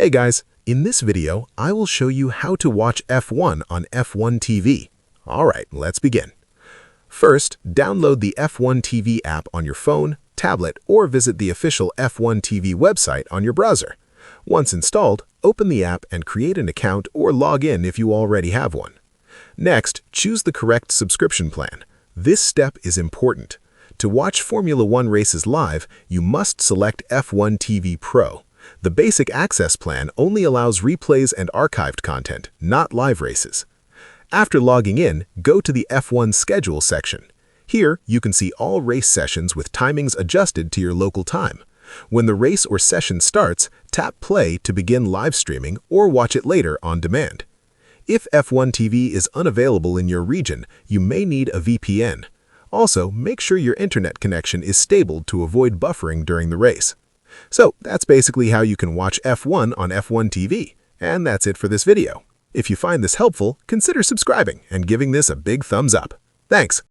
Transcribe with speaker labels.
Speaker 1: Hey guys, in this video, I will show you how to watch F1 on F1 TV. Alright, let's begin. First, download the F1 TV app on your phone, tablet, or visit the official F1 TV website on your browser. Once installed, open the app and create an account or log in if you already have one. Next, choose the correct subscription plan. This step is important. To watch Formula One races live, you must select F1 TV Pro. The basic access plan only allows replays and archived content, not live races. After logging in, go to the F1 Schedule section. Here, you can see all race sessions with timings adjusted to your local time. When the race or session starts, tap play to begin live streaming or watch it later on demand. If F1 TV is unavailable in your region, you may need a VPN. Also, make sure your internet connection is stable to avoid buffering during the race. So that's basically how you can watch F1 on F1 TV. And that's it for this video. If you find this helpful, consider subscribing and giving this a big thumbs up. Thanks.